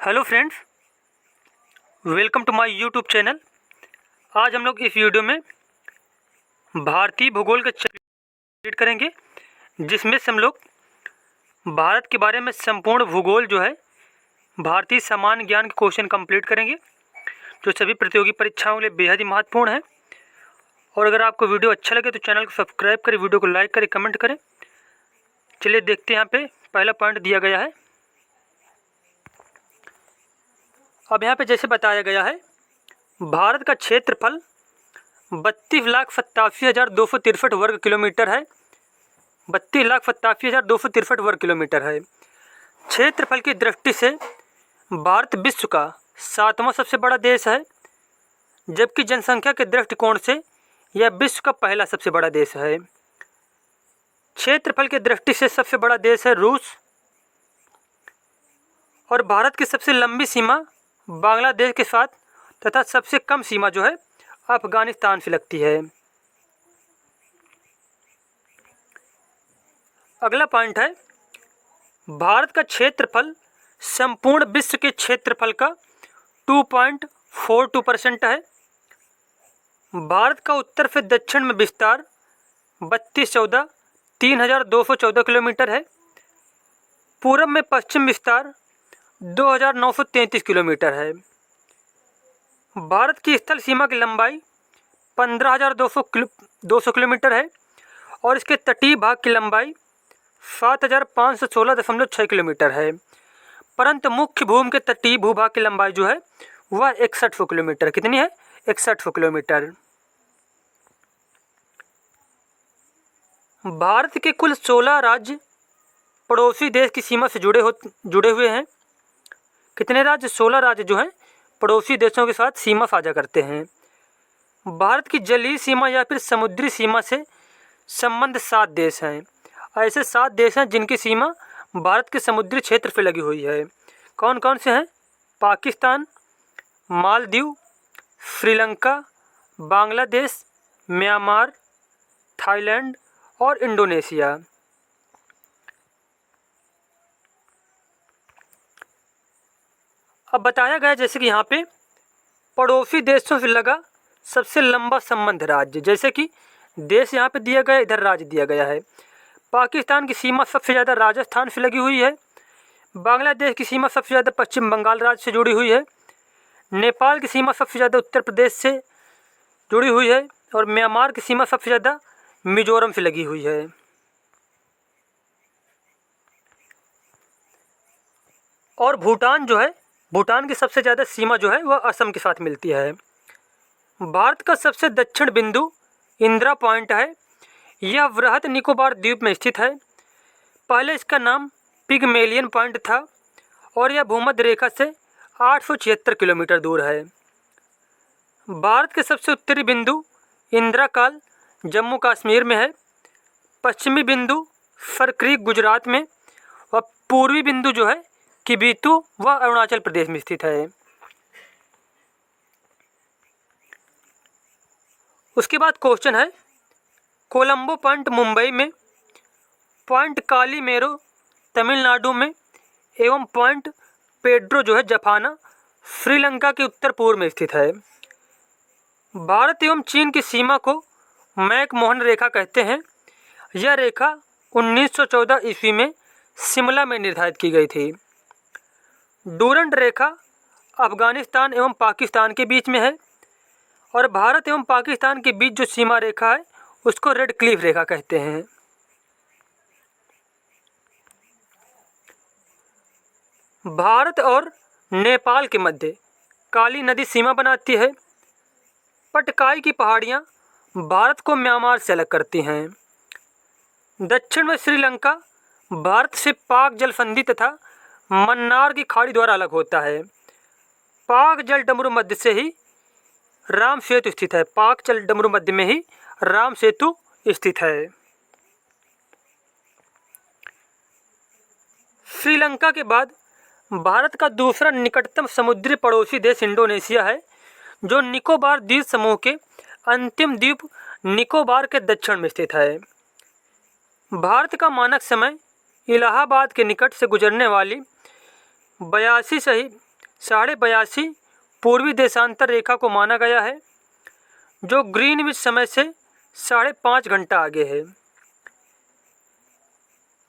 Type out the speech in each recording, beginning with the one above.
Hello friends, welcome to my YouTube channel. आज हम लोग इस वीडियो में भारतीय भूगोल का रीड करेंगे, जिसमें से हम लोग भारत के बारे में संपूर्ण भूगोल जो है भारतीय सामान्य ज्ञान के क्वेश्चन कंप्लीट करेंगे, जो सभी प्रतियोगी परीक्षाओं के लिए बेहद ही महत्वपूर्ण है। और अगर आपको वीडियो अच्छा लगे तो चैनल को सब्सक्राइब करें, वीडियो को लाइक करें, कमेंट करें। चलिए देखते हैं। यहाँ पे पहला पॉइंट दिया गया है। अब यहाँ पे जैसे बताया गया है, भारत का क्षेत्रफल 32,87,263 वर्ग किलोमीटर है। 32,87,263 वर्ग किलोमीटर है। क्षेत्रफल की दृष्टि से भारत विश्व का 7वां सबसे बड़ा देश है, जबकि जनसंख्या के दृष्टिकोण से यह विश्व का पहला सबसे बड़ा देश है। क्षेत्रफल की दृष्टि से सबसे बड़ा देश है रूस, और भारत की सबसे लंबी सीमा बांग्लादेश के साथ तथा सबसे कम सीमा जो है अफगानिस्तान से लगती है। अगला पॉइंट है, भारत का क्षेत्रफल संपूर्ण विश्व के क्षेत्रफल का 2.42% है। भारत का उत्तर से दक्षिण में विस्तार 3214 किलोमीटर है। पूरब में पश्चिम विस्तार 2933 किलोमीटर है। भारत की स्थल सीमा की लंबाई 15,200 किलोमीटर है, और इसके तटीय भाग की लंबाई 7,516.6 किलोमीटर है। परंतु मुख्य भूमि के तटीय भूभाग की लंबाई जो है वह 6100 किलोमीटर। कितनी है? 6100 किलोमीटर। भारत के कुल 16 राज्य पड़ोसी देश की सीमा से जुड़े हुए हैं। कितने राज्य? 16 राज्य जो हैं पड़ोसी देशों के साथ सीमा साझा करते हैं। भारत की जलीय सीमा या फिर समुद्री सीमा से संबंध 7 देश हैं। ऐसे 7 देश हैं जिनकी सीमा भारत के समुद्री क्षेत्र पर लगी हुई है। कौन कौन से हैं? पाकिस्तान, मालदीव, श्रीलंका, बांग्लादेश, म्यांमार, थाईलैंड और इंडोनेशिया। अब बताया गया जैसे कि यहाँ पे पड़ोसी देशों से लगा सबसे लंबा संबंध राज्य, जैसे कि देश यहाँ पे दिया गया, इधर राज्य दिया गया है। पाकिस्तान की सीमा सबसे ज़्यादा राजस्थान से लगी हुई है। बांग्लादेश की सीमा सबसे ज़्यादा पश्चिम बंगाल राज्य से जुड़ी हुई है। नेपाल की सीमा सबसे ज़्यादा उत्तर प्रदेश से जुड़ी हुई है, और म्यांमार की सीमा सबसे ज़्यादा मिजोरम से लगी हुई है। और भूटान जो है, भूटान की सबसे ज़्यादा सीमा जो है वह असम के साथ मिलती है। भारत का सबसे दक्षिण बिंदु इंदिरा पॉइंट है। यह वृहद निकोबार द्वीप में स्थित है। पहले इसका नाम पिगमेलियन पॉइंट था, और यह भूमध्य रेखा से 876 किलोमीटर दूर है। भारत के सबसे उत्तरी बिंदु इंदिरा काल जम्मू कश्मीर में है। पश्चिमी बिंदु फर क्रीक गुजरात में, और पूर्वी बिंदु जो है किबिथु वह अरुणाचल प्रदेश में स्थित है। उसके बाद क्वेश्चन है, कोलंबो पॉइंट मुंबई में, पॉइंट कालीमेरो तमिलनाडु में, एवं पॉइंट पेड्रो जो है जफाना श्रीलंका के उत्तर पूर्व में स्थित है। भारत एवं चीन की सीमा को मैकमोहन रेखा कहते हैं। यह रेखा 1914 ईस्वी में शिमला में निर्धारित की गई थी। डूरंड रेखा अफगानिस्तान एवं पाकिस्तान के बीच में है, और भारत एवं पाकिस्तान के बीच जो सीमा रेखा है उसको रेड क्लिफ रेखा कहते हैं। भारत और नेपाल के मध्य काली नदी सीमा बनाती है। पटकाई की पहाड़ियाँ भारत को म्यांमार से अलग करती हैं। दक्षिण में श्रीलंका भारत से पाक जलसंधि तथा मन्नार की खाड़ी द्वारा अलग होता है। पाक जल डमरू मध्य से ही राम सेतु स्थित है। पाक जल डमरू मध्य में ही राम सेतु स्थित है। श्रीलंका के बाद भारत का दूसरा निकटतम समुद्री पड़ोसी देश इंडोनेशिया है, जो निकोबार द्वीप समूह के अंतिम द्वीप निकोबार के दक्षिण में स्थित है। भारत का मानक समय इलाहाबाद के निकट से गुजरने वाली 82 सही 82.5 पूर्वी देशांतर रेखा को माना गया है, जो ग्रीनविच समय से 5.5 घंटा आगे है।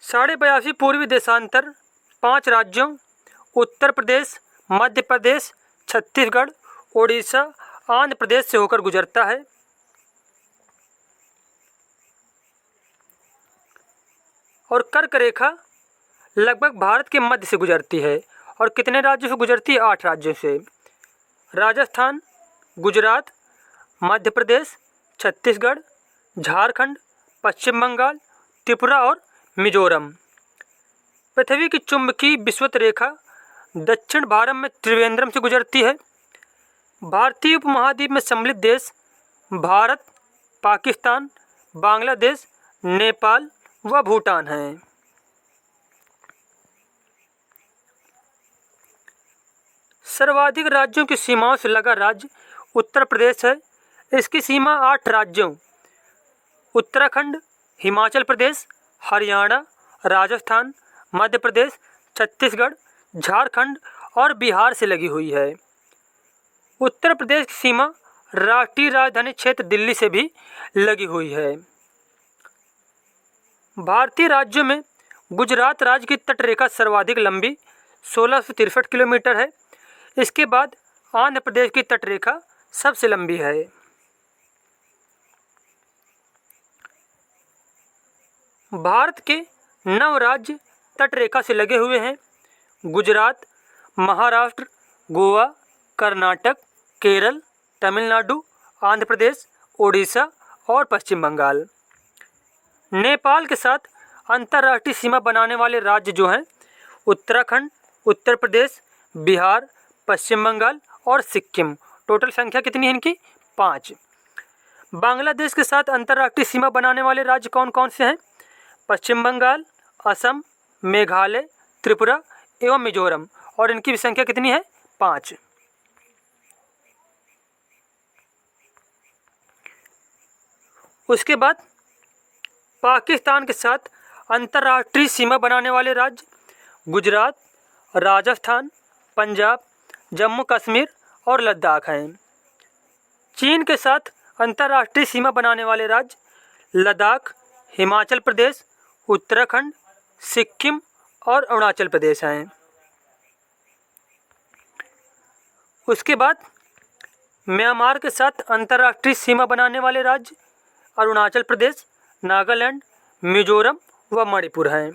82.5 पूर्वी देशांतर 5 राज्यों उत्तर प्रदेश, मध्य प्रदेश, छत्तीसगढ़, ओडिशा, आंध्र प्रदेश से होकर गुजरता है। और कर्क रेखा लगभग भारत के मध्य से गुजरती है। और कितने राज्यों से गुजरती है? 8 राज्यों से। राजस्थान, गुजरात, मध्य प्रदेश, छत्तीसगढ़, झारखंड, पश्चिम बंगाल, त्रिपुरा और मिजोरम। पृथ्वी की चुंबकीय विषुवत रेखा दक्षिण भारत में त्रिवेंद्रम से गुजरती है। भारतीय उपमहाद्वीप में सम्मिलित देश भारत, पाकिस्तान, बांग्लादेश, नेपाल व भूटान हैं। सर्वाधिक राज्यों की सीमाओं से लगा राज्य उत्तर प्रदेश है। इसकी सीमा 8 राज्यों उत्तराखंड, हिमाचल प्रदेश, हरियाणा, राजस्थान, मध्य प्रदेश, छत्तीसगढ़, झारखंड और बिहार से लगी हुई है। उत्तर प्रदेश की सीमा राष्ट्रीय राजधानी क्षेत्र दिल्ली से भी लगी हुई है। भारतीय राज्यों में गुजरात राज्य की तटरेखा सर्वाधिक लंबी 1663 किलोमीटर है। इसके बाद आंध्र प्रदेश की तटरेखा सबसे लंबी है। भारत के 9 राज्य तटरेखा से लगे हुए हैं: गुजरात, महाराष्ट्र, गोवा, कर्नाटक, केरल, तमिलनाडु, आंध्र प्रदेश, ओडिशा और पश्चिम बंगाल। नेपाल के साथ अंतर्राष्ट्रीय सीमा बनाने वाले राज्य जो हैं उत्तराखंड, उत्तर प्रदेश, बिहार, पश्चिम बंगाल और सिक्किम। टोटल संख्या कितनी है इनकी? 5। बांग्लादेश के साथ अंतर्राष्ट्रीय सीमा बनाने वाले राज्य कौन कौन से हैं? पश्चिम बंगाल, असम, मेघालय, त्रिपुरा एवं मिजोरम। और इनकी भी संख्या कितनी है? 5। उसके बाद पाकिस्तान के साथ अंतर्राष्ट्रीय सीमा बनाने वाले राज्य गुजरात, राजस्थान, पंजाब, जम्मू कश्मीर और लद्दाख हैं। चीन के साथ अंतर्राष्ट्रीय सीमा बनाने वाले राज्य लद्दाख, हिमाचल प्रदेश, उत्तराखंड, सिक्किम और अरुणाचल प्रदेश हैं। उसके बाद म्यांमार के साथ अंतर्राष्ट्रीय सीमा बनाने वाले राज्य अरुणाचल प्रदेश, नागालैंड, मिजोरम व मणिपुर हैं।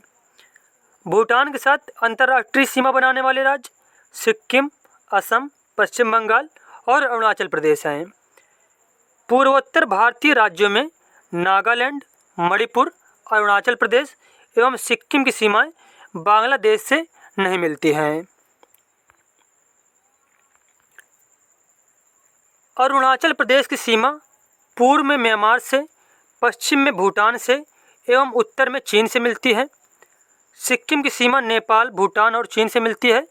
भूटान के साथ अंतर्राष्ट्रीय सीमा बनाने वाले राज्य सिक्किम, असम, पश्चिम बंगाल और अरुणाचल प्रदेश हैं। पूर्वोत्तर भारतीय राज्यों में नागालैंड, मणिपुर, अरुणाचल प्रदेश एवं सिक्किम की सीमाएं बांग्लादेश से नहीं मिलती हैं। अरुणाचल प्रदेश की सीमा पूर्व में म्यांमार से, पश्चिम में भूटान से एवं उत्तर में चीन से मिलती है। सिक्किम की सीमा नेपाल, भूटान और चीन से मिलती है।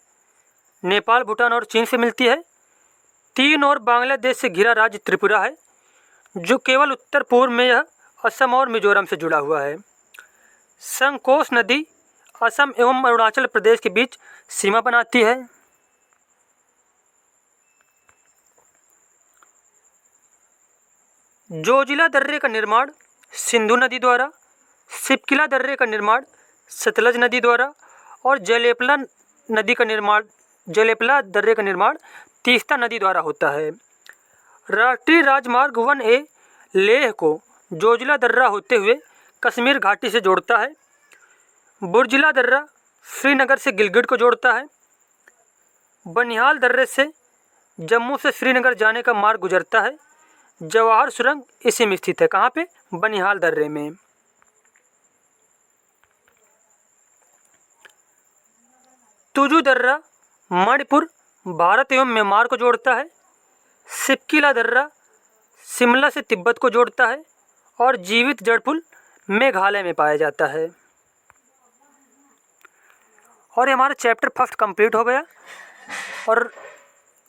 नेपाल, भूटान और चीन से मिलती है। 3 और बांग्लादेश से घिरा राज्य त्रिपुरा है, जो केवल उत्तर पूर्व में यह असम और मिजोरम से जुड़ा हुआ है। संकोश नदी असम एवं अरुणाचल प्रदेश के बीच सीमा बनाती है। जोजिला दर्रे का निर्माण सिंधु नदी द्वारा, सिपकिला दर्रे का निर्माण सतलज नदी द्वारा और जलेपला दर्रे का निर्माण तीस्ता नदी द्वारा होता है। राष्ट्रीय राजमार्ग 1A लेह को जोजिला दर्रा होते हुए कश्मीर घाटी से जोड़ता है। बुर्जिला दर्रा श्रीनगर से गिलगित को जोड़ता है। बनिहाल दर्रे से जम्मू से श्रीनगर जाने का मार्ग गुजरता है। जवाहर सुरंग इसी में स्थित है। कहाँ पे? बनिहाल दर्रे में। तुजू दर्रा मणिपुर, भारत एवं म्यांमार को जोड़ता है। सिपकिला दर्रा शिमला से तिब्बत को जोड़ता है और जीवित जड़ पुल मेघालय में पाया जाता है। और ये हमारा चैप्टर फर्स्ट कंप्लीट हो गया और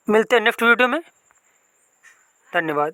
मिलते हैं नेक्स्ट वीडियो में। धन्यवाद।